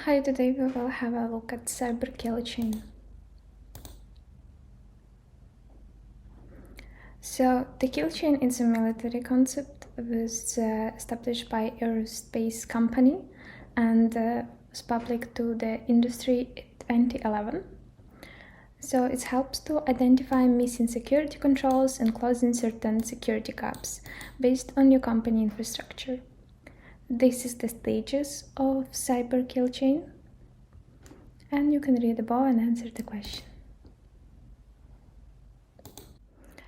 Hi, today we will have a look at cyber kill chain. So, the kill chain is a military concept. It was established by aerospace company and was public to the industry in 2011. So, it helps to identify missing security controls and closing certain security gaps based on your company infrastructure. This is the stages of cyber kill chain, and you can read above and answer the question.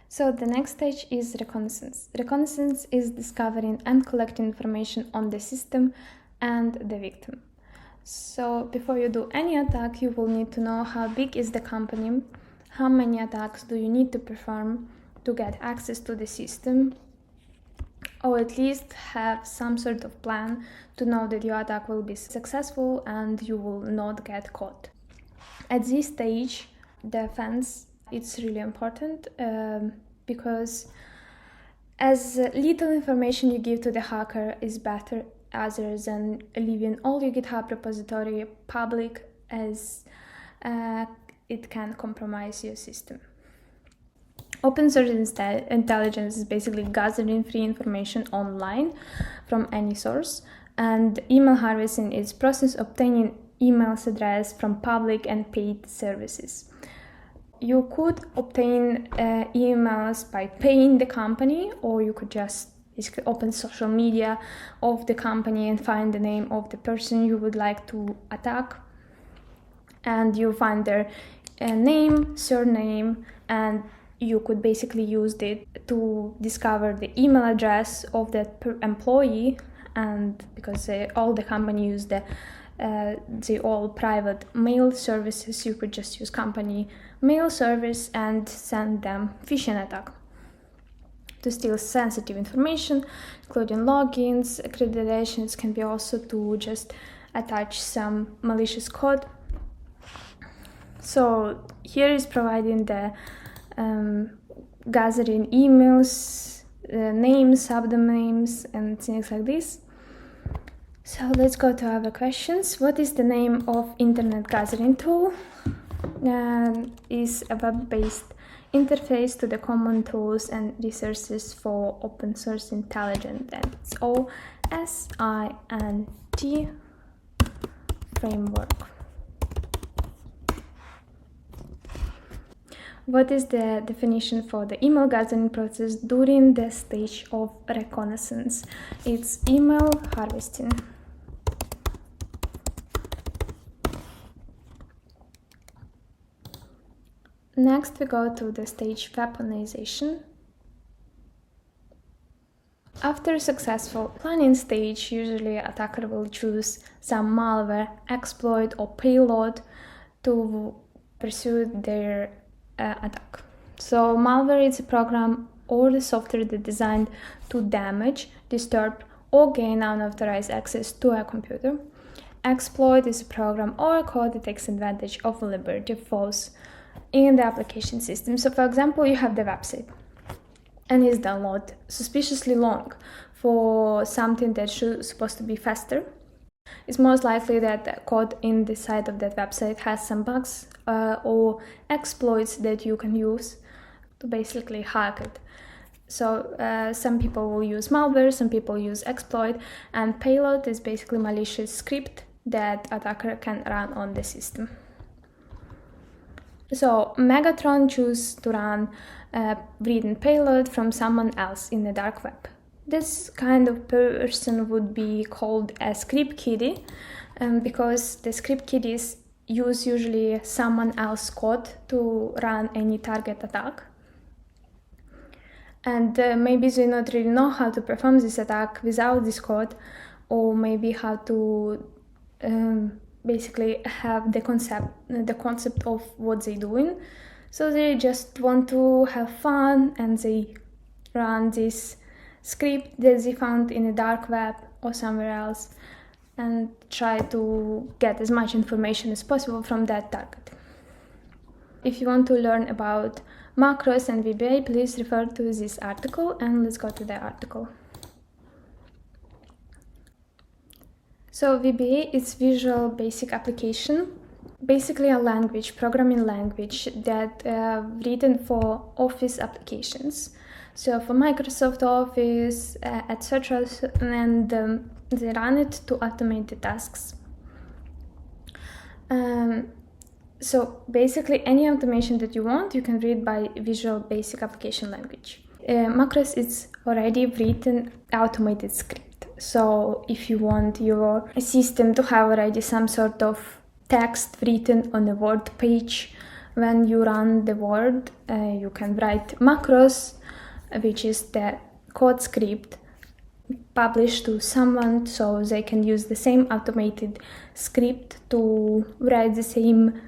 So the next stage is reconnaissance. Reconnaissance is discovering and collecting information on the system and the victim. So before you do any attack, you will need to know how big is the company, how many attacks do you need to perform to get access to the system, or at least have some sort of plan to know that your attack will be successful and you will not get caught. At this stage, defense it's really important because as little information you give to the hacker is better other than leaving all your GitHub repository public, as it can compromise your system. Open source intelligence is basically gathering free information online from any source, and email harvesting is process obtaining emails address from public and paid services. You could obtain emails by paying the company, or you could just open social media of the company and find the name of the person you would like to attack, and you find their name, surname, and you could basically use it to discover the email address of that employee. And because all the company use the all private mail services, you could just use company mail service and send them phishing attack to steal sensitive information, including logins. Accreditations can be also to just attach some malicious code. So here is providing the gathering emails, names, subdomains, and things like this. So let's go to other questions. What is the name of internet gathering tool? Is a web-based interface to the common tools and resources for open source intelligence. That's OSINT framework. What is the definition for the email gathering process during the stage of reconnaissance? It's email harvesting. Next, we go to the stage weaponization. After a successful planning stage, usually attacker will choose some malware, exploit, or payload to pursue their attack. So malware is a program or the software that is designed to damage, disturb, or gain unauthorized access to a computer. Exploit is a program or a code that takes advantage of vulnerability flaws in the application system. So for example, you have the website and it's download suspiciously long for something that's supposed to be faster. It's most likely that the code in the side of that website has some bugs or exploits that you can use to basically hack it. So some people will use malware, some people use exploit, and payload is basically malicious script that attacker can run on the system. So Megatron chooses to run a written payload from someone else in the dark web. This kind of person would be called a script kiddie, because the script kiddies use usually someone else's code to run any target attack. And maybe they not really know how to perform this attack without this code, or maybe how to basically have the concept of what they're doing. So they just want to have fun and they run this script that they found in the dark web or somewhere else and try to get as much information as possible from that target. If you want to learn about macros and VBA, please refer to this article, and let's go to the article. So VBA is Visual Basic Application, basically a language, programming language that written for Office applications. So for Microsoft Office, etc., and they run it to automate the tasks. So basically any automation that you want, you can read by Visual Basic Application language. Macros is already written automated script. So if you want your system to have already some sort of text written on a Word page, when you run the Word, you can write macros, which is the code script published to someone, so they can use the same automated script to write the same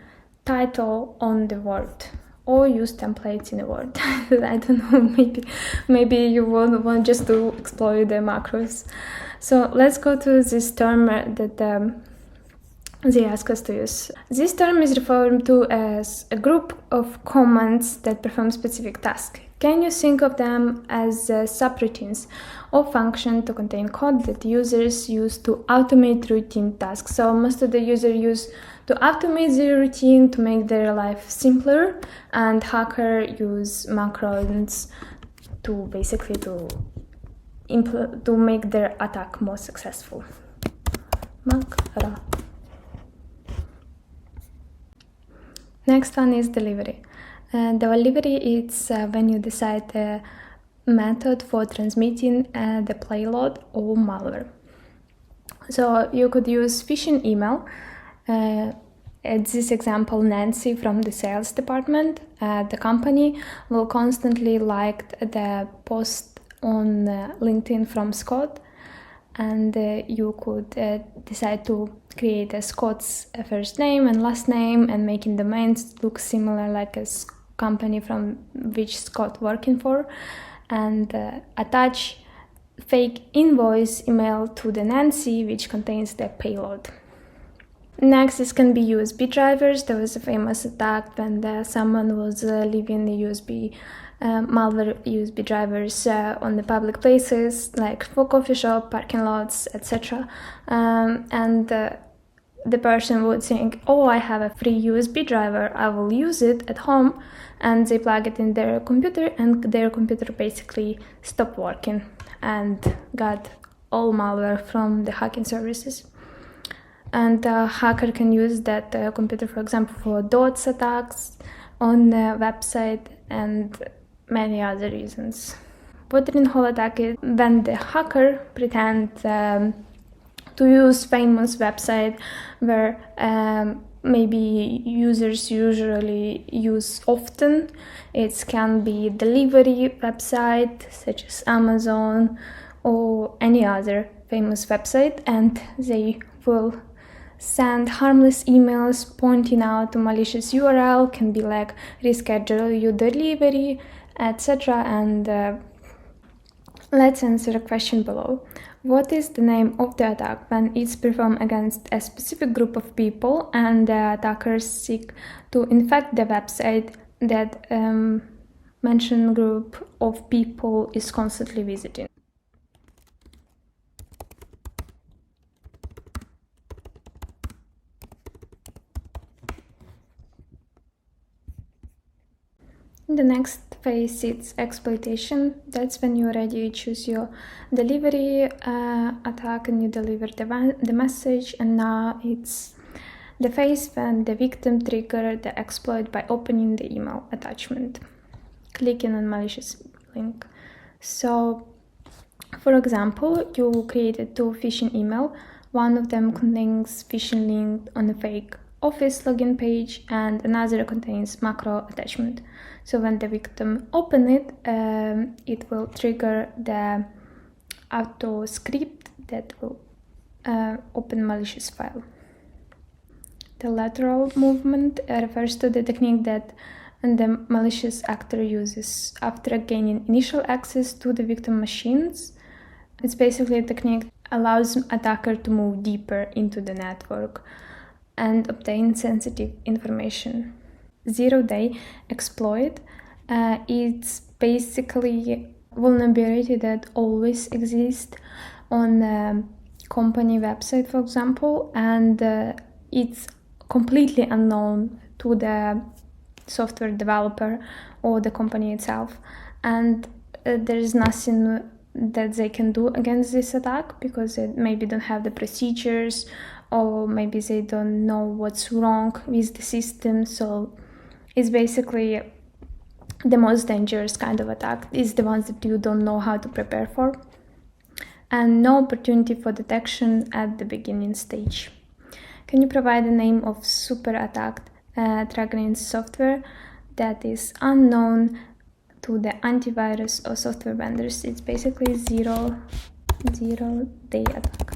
title on the Word, or use templates in a Word. I don't know, maybe you want just to exploit the macros. So let's go to this term that they ask us to use. This term is referred to as a group of commands that perform specific tasks. Can you think of them as subroutines or functions to contain code that users use to automate routine tasks? So most of the users use to automate their routine to make their life simpler, and hackers use macros to basically to make their attack more successful. Macro. Next one is delivery. The delivery is when you decide a method for transmitting the payload or malware. So you could use phishing email. At this example, Nancy from the sales department at the company will constantly like the post on LinkedIn from Scott, and you could decide to create a Scott's first name and last name and making domains look similar like a company from which Scott working for, and attach fake invoice email to the Nancy which contains the payload. Next, this can be USB drivers. There was a famous attack when someone was leaving the malware USB drivers on the public places like for coffee shop, parking lots, etc. And the person would think, oh, I have a free USB driver, I will use it at home, and they plug it in their computer, and their computer basically stopped working and got all malware from the hacking services. And a hacker can use that computer, for example, for DOS attacks on the website and many other reasons. Watering hole attack is when the hacker pretends to use famous website where maybe users usually use often. It can be delivery website such as Amazon or any other famous website, and they will send harmless emails pointing out to malicious URL, can be like reschedule your delivery, etc. And let's answer a question below. What is the name of the attack when it's performed against a specific group of people and the attackers seek to infect the website that mentioned group of people is constantly visiting? The next phase is exploitation. That's when you already choose your delivery attack and you deliver the message, and now it's the phase when the victim triggered the exploit by opening the email attachment, clicking on malicious link. So, for example, you created two phishing email. One of them contains phishing link on a fake Office login page, and another contains macro attachment. So when the victim opens it, it will trigger the auto script that will open malicious file. The lateral movement refers to the technique that the malicious actor uses after gaining initial access to the victim machines. It's basically a technique that allows attacker to move deeper into the network and obtain sensitive information. Zero-day exploit, it's basically vulnerability that always exists on company website, for example, and it's completely unknown to the software developer or the company itself, and there is nothing that they can do against this attack because they maybe don't have the procedures, or maybe they don't know what's wrong with the system. So it's basically the most dangerous kind of attack is the ones that you don't know how to prepare for, and no opportunity for detection at the beginning stage. Can you provide the name of super attacked targeting software that is unknown to the antivirus or software vendors? It's basically zero-day attack.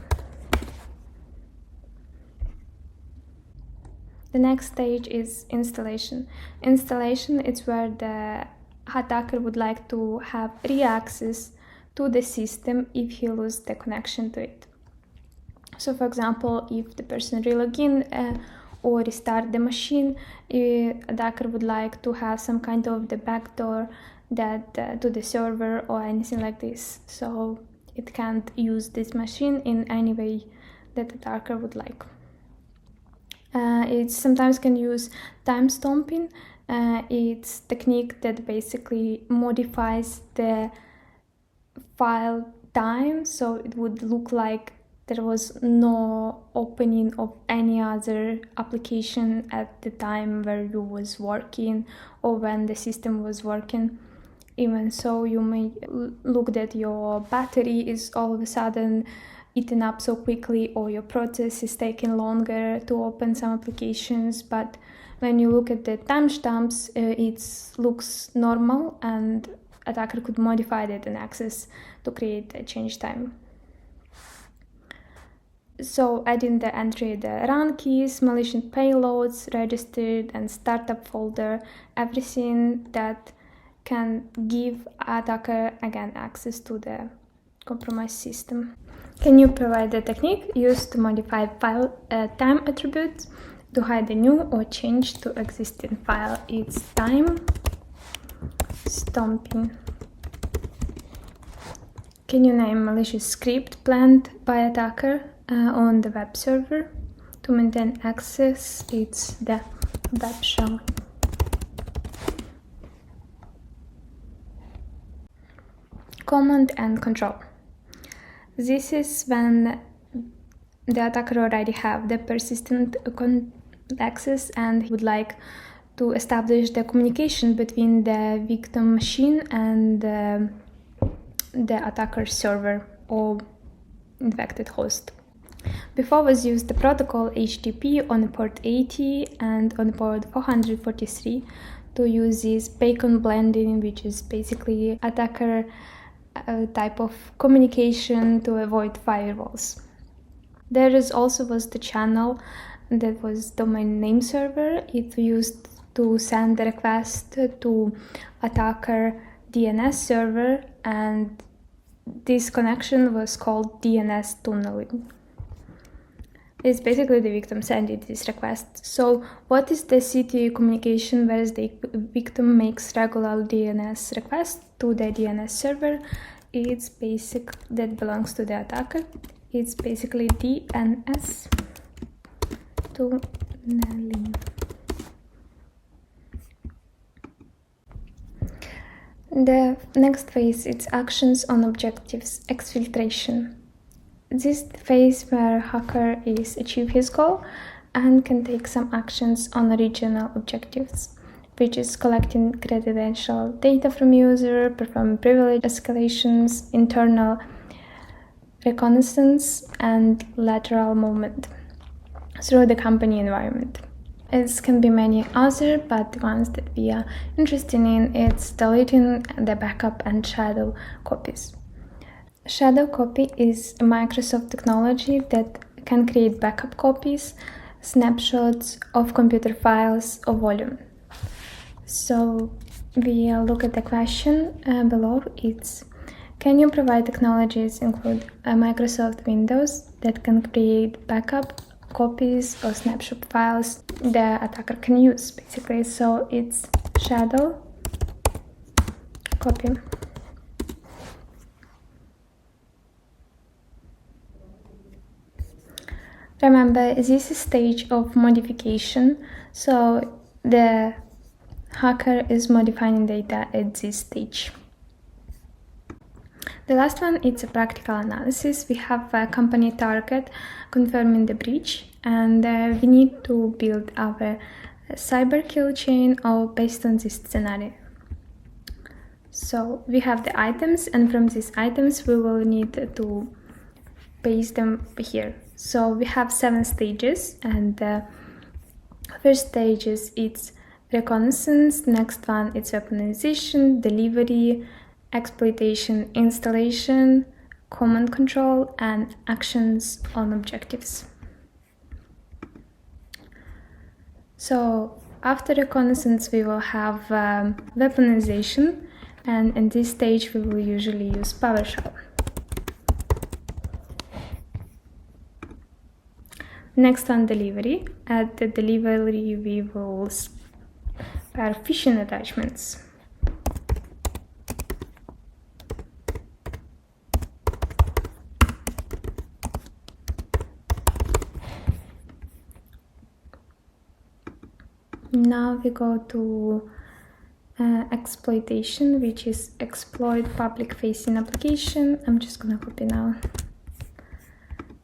The next stage is installation. Installation is where the attacker would like to have re-access to the system if he loses the connection to it. So for example, if the person relog in or restart the machine, attacker would like to have some kind of the backdoor that to the server or anything like this, so it can't use this machine in any way that attacker would like. It sometimes can use time stomping. It's technique that basically modifies the file time, so it would look like there was no opening of any other application at the time where you was working or when the system was working. Even so, you may look that your battery is all of a sudden eaten up so quickly, or your process is taking longer to open some applications, but when you look at the timestamps, it looks normal, and attacker could modify that and access to create a change time. So adding the entry, the run keys, malicious payloads, registered and startup folder, everything that can give attacker again access to the compromised system. Can you provide the technique used to modify file time attributes to hide the new or change to existing file? It's time stomping. Can you name malicious script planned by attacker on the web server to maintain access? It's the web shell. Command and control. This is when the attacker already have the persistent access and would like to establish the communication between the victim machine and the attacker server or infected host. Before was used the protocol HTTP on port 80 and on port 443 to use this bacon blending, which is basically attacker type of communication to avoid firewalls. There is also was the channel that was domain name server. It used to send the request to attacker DNS server, and this connection was called DNS tunneling. It's basically the victim sending this request. So what is the city communication where the victim makes regular DNS request to the DNS server? It's basic that belongs to the attacker. It's basically DNS tunneling. The next phase is actions on objectives, exfiltration. This phase where hacker is achieve his goal and can take some actions on original objectives, which is collecting credential data from user, performing privilege escalations, internal reconnaissance, and lateral movement through the company environment. It can be many other, but the ones that we are interested in, it's deleting the backup and shadow copies. Shadow copy is a Microsoft technology that can create backup copies, snapshots of computer files or volume. So we look at the question below. It's, can you provide technologies include Microsoft Windows that can create backup copies or snapshot files the attacker can use, basically? So it's shadow copy. . 。 . 。 . 。 . . . . . . . . . . . . . . . . . . . . . . . . . . . . . . . . . . . . . . . . . . . . . . . . . . . Remember, this is a stage of modification, so the hacker is modifying data at this stage. The last one, it's a practical analysis. We have a company target confirming the breach, and we need to build our cyber kill chain all based on this scenario. So we have the items, and from these items we will need to paste them here. So we have 7 stages, and the first stage is it's reconnaissance, next one it's weaponization, delivery, exploitation, installation, command control, and actions on objectives. So after reconnaissance we will have weaponization, and in this stage we will usually use PowerShell. Next one, delivery. At the delivery we will spare phishing attachments. Now we go to exploitation, which is exploit public facing application. I'm just gonna copy now.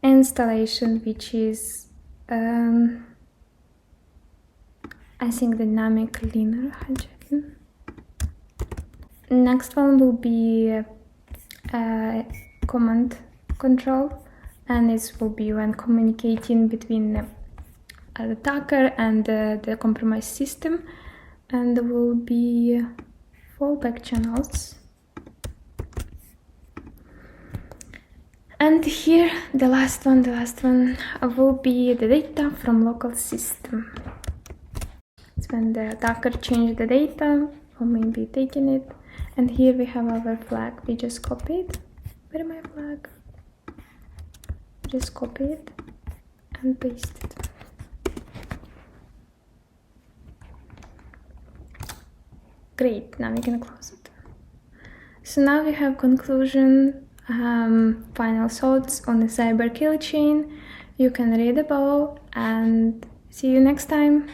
Installation, which is I think dynamic linear hijacking. Next one will be command control, and this will be when communicating between the attacker and the compromised system, and there will be fallback channels. And here the last one will be the data from local system. It's when the attacker changed the data or maybe taking it. And here we have our flag. We just copy it. Where is my flag? Just copy it and paste it. Great, now we can close it. So now we have conclusion, final thoughts on the cyber kill chain. You can read about, and see you next time.